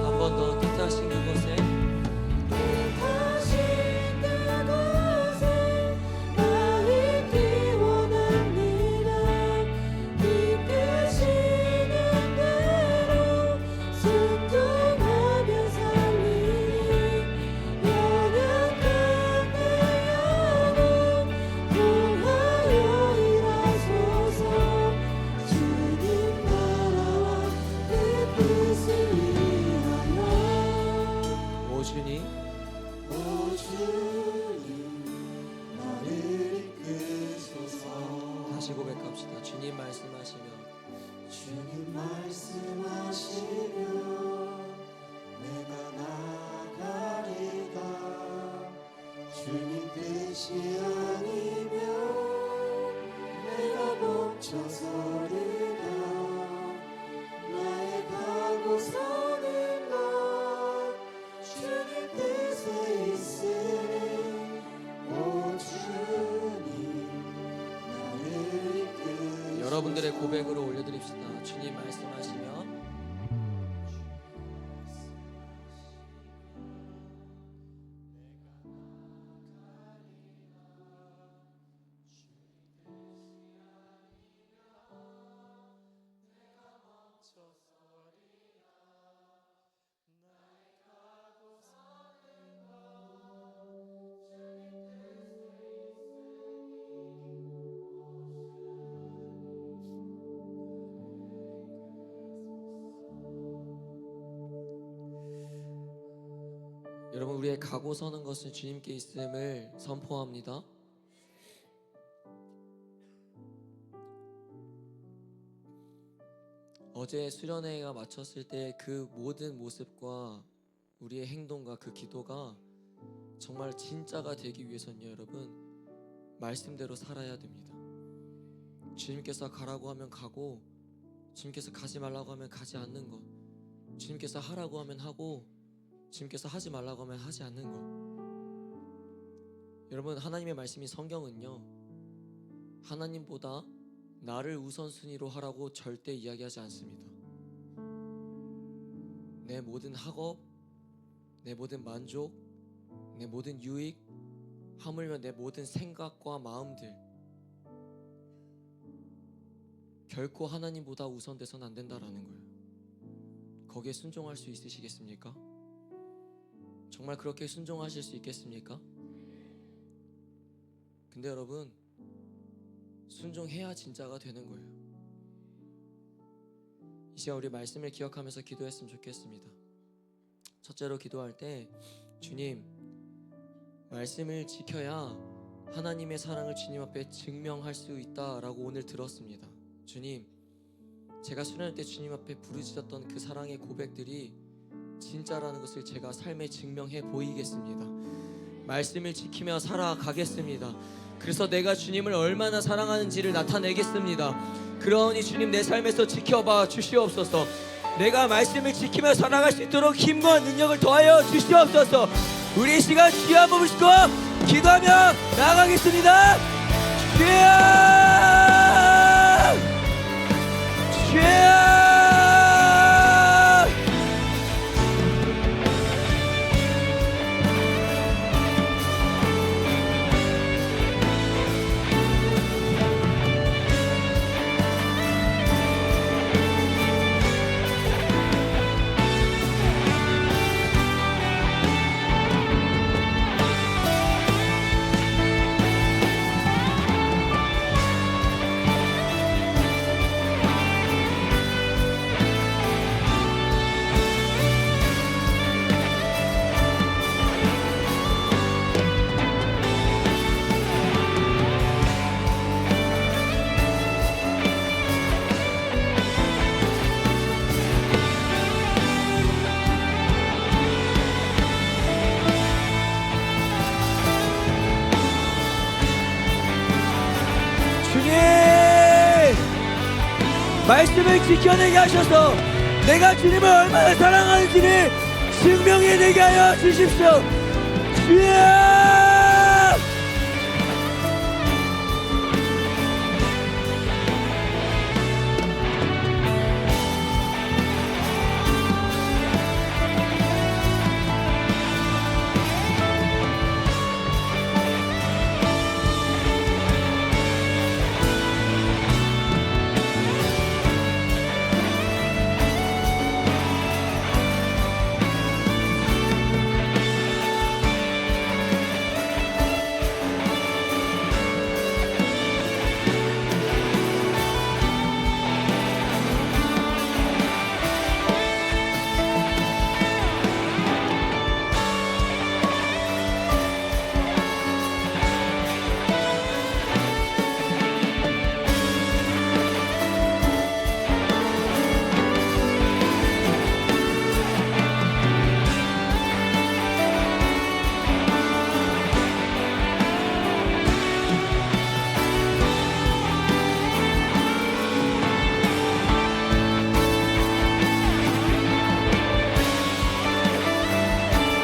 한 번 더 뜻하신 그곳에 뜻하신 그곳에 나 있기 원합니다. 이끄시는 대로 순종하며 살리니 연약한 내 영혼 통하여 일하소서. 주님 나라와 그 뜻을 위하여 오 주님 오 주님 나를 이끄소서. 다시 고백합시다. 주님 말씀하시면 주님 말씀하시면 내가 나가리다. 주님 뜻이 아니면 내가 멈춰서리다. 나의 가고 서는 것 주님 뜻에 있으니 오 주님 나를 이끄소서. 여러분들의 고백으로 올려드립시다. 주님 말씀하시면 여러분 우리의 가고 서는 것은 주님께 있음을 선포합니다. 어제 수련회가 마쳤을 때 그 모든 모습과 우리의 행동과 그 기도가 정말 진짜가 되기 위해서는요 여러분 말씀대로 살아야 됩니다. 주님께서 가라고 하면 가고 주님께서 가지 말라고 하면 가지 않는 것, 주님께서 하라고 하면 하고 주님께서 하지 말라고 하면 하지 않는 것. 여러분 하나님의 말씀인 성경은요 하나님보다 나를 우선순위로 하라고 절대 이야기하지 않습니다. 내 모든 학업, 내 모든 만족, 내 모든 유익, 하물며 내 모든 생각과 마음들 결코 하나님보다 우선돼서는 안 된다라는 거예요. 거기에 순종할 수 있으시겠습니까? 정말 그렇게 순종하실 수 있겠습니까? 근데 여러분 순종해야 진짜가 되는 거예요. 이 시간 우리 말씀을 기억하면서 기도했으면 좋겠습니다. 첫째로 기도할 때 주님 말씀을 지켜야 하나님의 사랑을 주님 앞에 증명할 수 있다라고 오늘 들었습니다. 주님 제가 수련회 때 주님 앞에 부르짖었던 그 사랑의 고백들이 진짜라는 것을 제가 삶에 증명해 보이겠습니다. 말씀을 지키며 살아가겠습니다. 그래서 내가 주님을 얼마나 사랑하는지를 나타내겠습니다. 그러니 주님 내 삶에서 지켜봐 주시옵소서. 내가 말씀을 지키며 살아갈 수 있도록 힘과 능력을 더하여 주시옵소서. 우리 시간 주여 한번 부시고 기도하며 나아가겠습니다. 주여 말씀을 지켜내게 하셔서 내가 주님을 얼마나 사랑하는지를 증명해내게 하여 주십시오. 주여!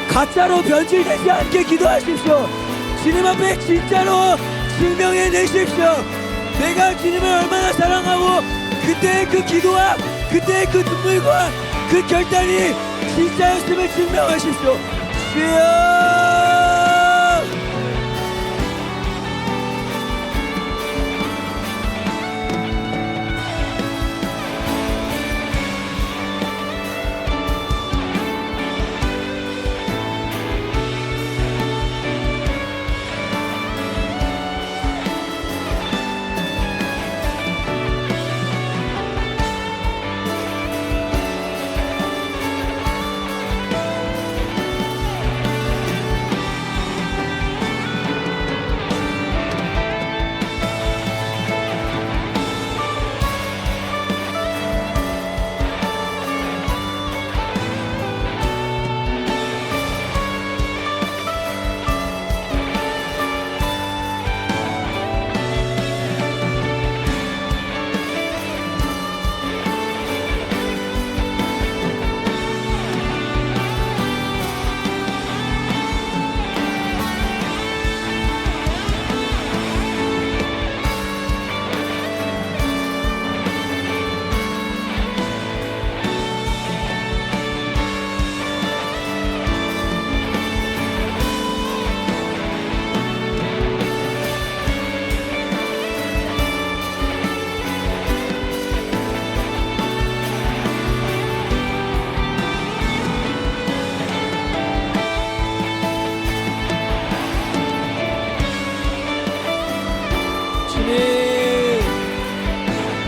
가짜로 변질되지 않게 기도하십시오. 주님 앞에 진짜로 증명해내십시오. 내가 주님을 얼마나 사랑하고 그때의 그 기도와 그때의 그 눈물과 그 결단이 진짜였음을 증명하십시오. 주여!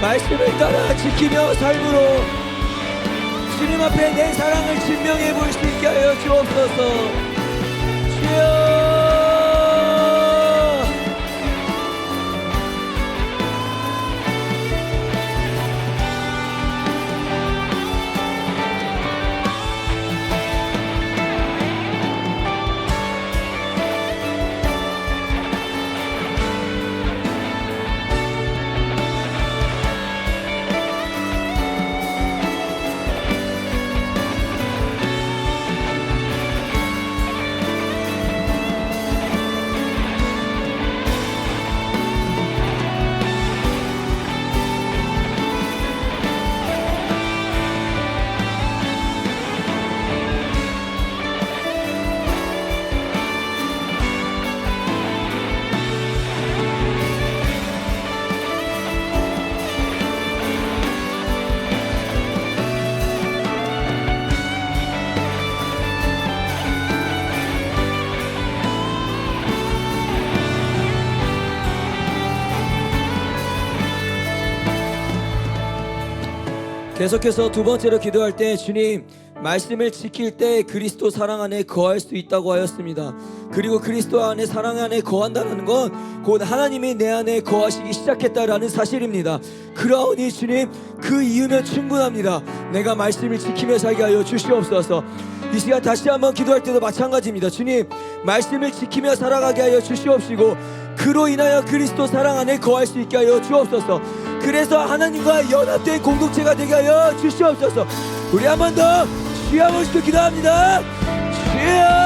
말씀을 따라 지키며 삶으로 주님 앞에 내 사랑을 증명해 볼 수 있게 하여 주옵소서. 주여! 계속해서 두 번째로 기도할 때 주님 말씀을 지킬 때 그리스도 사랑 안에 거할 수 있다고 하였습니다. 그리고 그리스도 안에 사랑 안에 거한다는 건 곧 하나님이 내 안에 거하시기 시작했다라는 사실입니다. 그러하니 주님 그 이유는 충분합니다. 내가 말씀을 지키며 살게 하여 주시옵소서. 이 시간 다시 한번 기도할 때도 마찬가지입니다. 주님 말씀을 지키며 살아가게 하여 주시옵시고 그로 인하여 그리스도 사랑 안에 거할 수 있게 하여 주옵소서. 그래서 하나님과 연합된 공동체가 되게 하여 주시옵소서. 우리 한 번 더 주여 한번 시켜 기도합니다. 주여.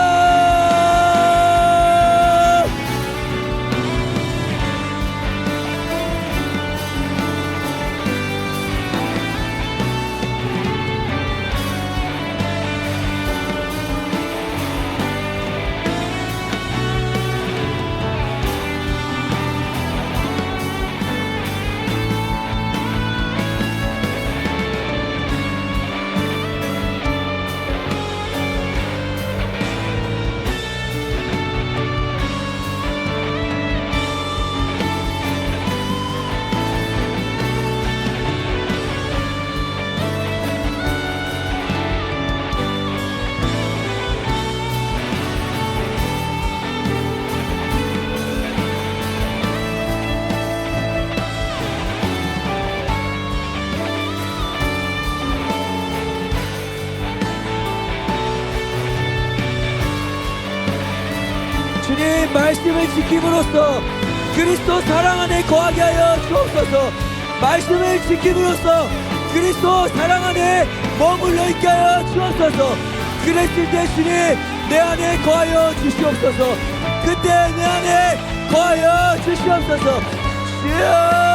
주님 말씀을 지킴으로써 그리스도 사랑 안에 거하게 하여 주옵소서. 말씀을 지킴으로써 그리스도 사랑 안에 머물러 있게 하여 주옵소서. 그랬을 때 주님 내 안에 거하여 주시옵소서. 그때 내 안에 거하여 주시옵소서. 주여.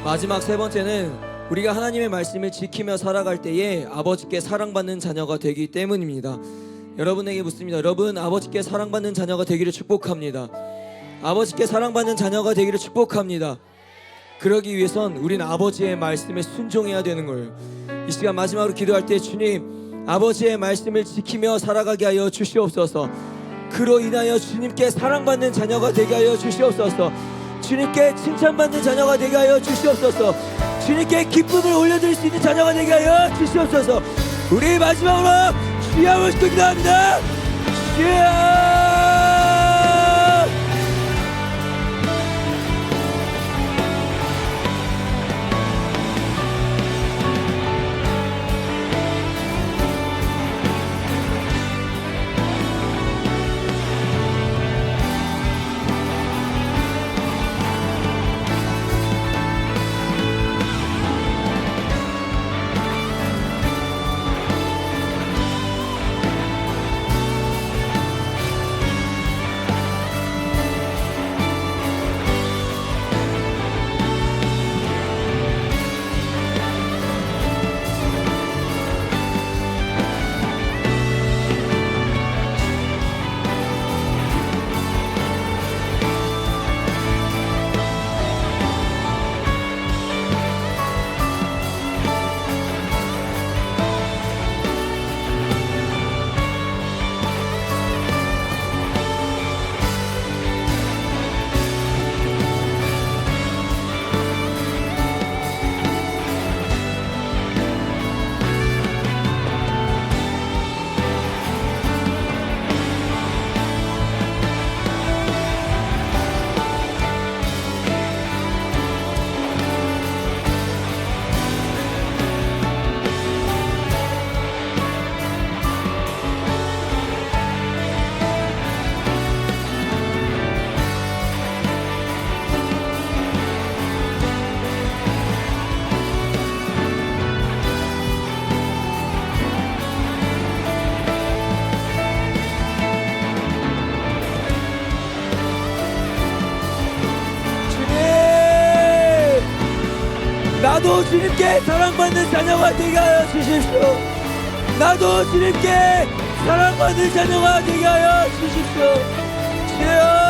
마지막 세 번째는 우리가 하나님의 말씀을 지키며 살아갈 때에 아버지께 사랑받는 자녀가 되기 때문입니다. 여러분에게 묻습니다. 여러분, 아버지께 사랑받는 자녀가 되기를 축복합니다. 아버지께 사랑받는 자녀가 되기를 축복합니다. 그러기 위해선 우린 아버지의 말씀에 순종해야 되는 거예요. 이 시간 마지막으로 기도할 때 주님, 아버지의 말씀을 지키며 살아가게 하여 주시옵소서. 그로 인하여 주님께 사랑받는 자녀가 되게 하여 주시옵소서. 주님께 칭찬받는 자녀가 되게 하여 주시옵소서. 주님께 기쁨을 올려드릴 수 있는 자녀가 되게 하여 주시옵소서. 우리 마지막으로 주여 한번 기도합니다. 주여. 나도 주님께 사랑받는 자녀가 되게 하여 주십시오. 나도 주님께 사랑받는 자녀가 되게 하여 주십시오. 주여.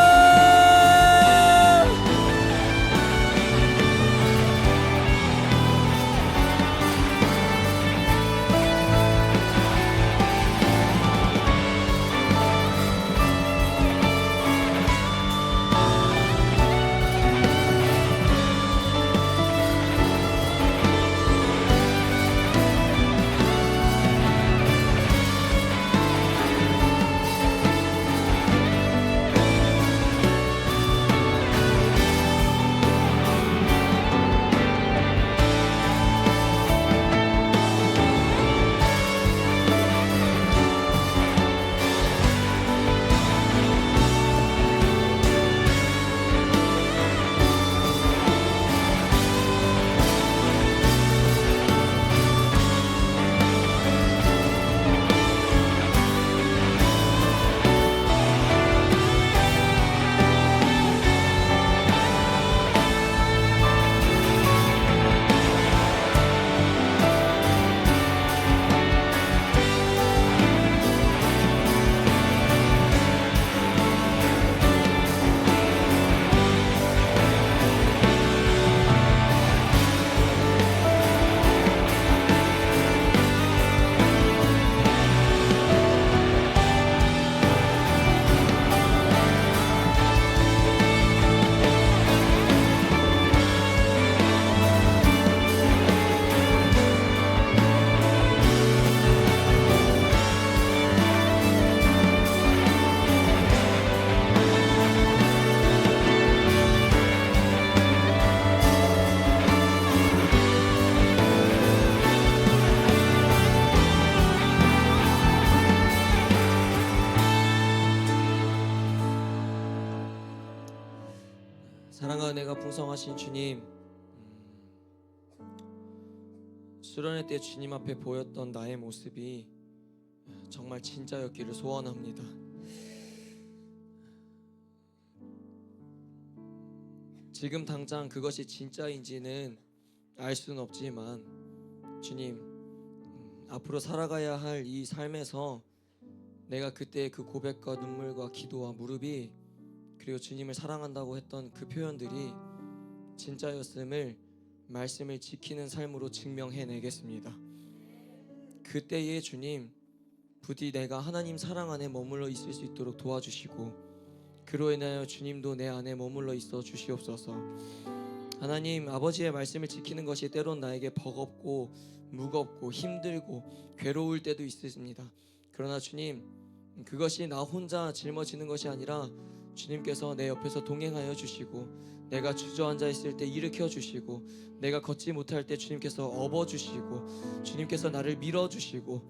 사랑과 은혜가 풍성하신 주님, 수련회 때 주님 앞에 보였던 나의 모습이 정말 진짜였기를 소원합니다. 지금 당장 그것이 진짜인지는 알 수는 없지만 주님, 앞으로 살아가야 할 이 삶에서 내가 그때 그 고백과 눈물과 기도와 무릎이 그리고 주님을 사랑한다고 했던 그 표현들이 진짜였음을 말씀을 지키는 삶으로 증명해내겠습니다. 그때의 주님, 부디 내가 하나님 사랑 안에 머물러 있을 수 있도록 도와주시고 그로 인하여 주님도 내 안에 머물러 있어 주시옵소서. 하나님, 아버지의 말씀을 지키는 것이 때론 나에게 버겁고 무겁고 힘들고 괴로울 때도 있습니다. 그러나 주님, 그것이 나 혼자 짊어지는 것이 아니라 주님께서 내 옆에서 동행하여 주시고 내가 주저앉아 있을 때 일으켜 주시고 내가 걷지 못할 때 주님께서 업어 주시고 주님께서 나를 밀어 주시고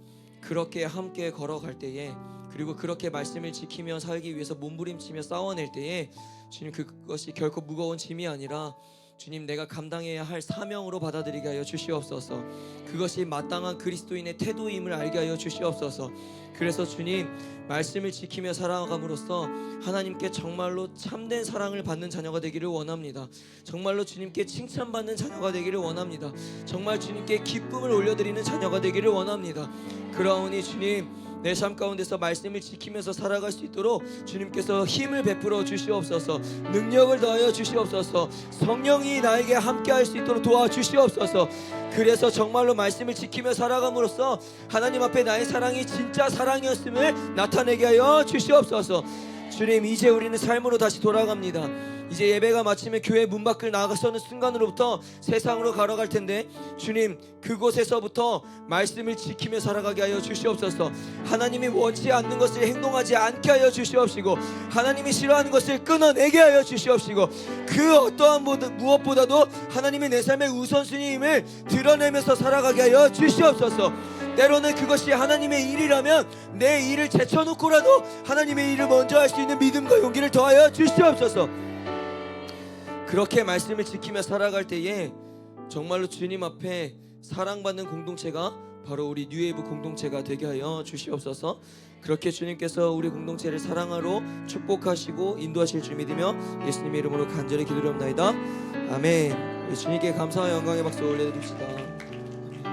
그렇게 함께 걸어갈 때에 그리고 그렇게 말씀을 지키며 살기 위해서 몸부림치며 싸워낼 때에 주님, 그것이 결코 무거운 짐이 아니라 주님, 내가 감당해야 할 사명으로 받아들이게 하여 주시옵소서. 그것이 마땅한 그리스도인의 태도임을 알게 하여 주시옵소서. 그래서 주님, 말씀을 지키며 살아감으로써 하나님께 정말로 참된 사랑을 받는 자녀가 되기를 원합니다. 정말로 주님께 칭찬받는 자녀가 되기를 원합니다. 정말 주님께 기쁨을 올려드리는 자녀가 되기를 원합니다. 그러하오니 주님, 내 삶 가운데서 말씀을 지키면서 살아갈 수 있도록 주님께서 힘을 베풀어 주시옵소서. 능력을 더하여 주시옵소서. 성령이 나에게 함께할 수 있도록 도와주시옵소서. 그래서 정말로 말씀을 지키며 살아감으로써 하나님 앞에 나의 사랑이 진짜 사랑이었음을 나타내게 하여 주시옵소서. 주님, 이제 우리는 삶으로 다시 돌아갑니다. 이제 예배가 마치면 교회 문 밖을 나가서는 순간으로부터 세상으로 걸어갈 텐데 주님, 그곳에서부터 말씀을 지키며 살아가게 하여 주시옵소서. 하나님이 원치 않는 것을 행동하지 않게 하여 주시옵시고 하나님이 싫어하는 것을 끊어내게 하여 주시옵시고 그 어떠한 무엇보다도 하나님이 내 삶의 우선순위임을 드러내면서 살아가게 하여 주시옵소서. 때로는 그것이 하나님의 일이라면 내 일을 제쳐놓고라도 하나님의 일을 먼저 할 수 있는 믿음과 용기를 더하여 주시옵소서. 그렇게 말씀을 지키며 살아갈 때에 정말로 주님 앞에 사랑받는 공동체가 바로 우리 뉴웨이브 공동체가 되게 하여 주시옵소서. 그렇게 주님께서 우리 공동체를 사랑하러 축복하시고 인도하실 줄 믿으며 예수님의 이름으로 간절히 기도드립니다. 아멘. 우리 주님께 감사와 영광의 박수 올려드립시다.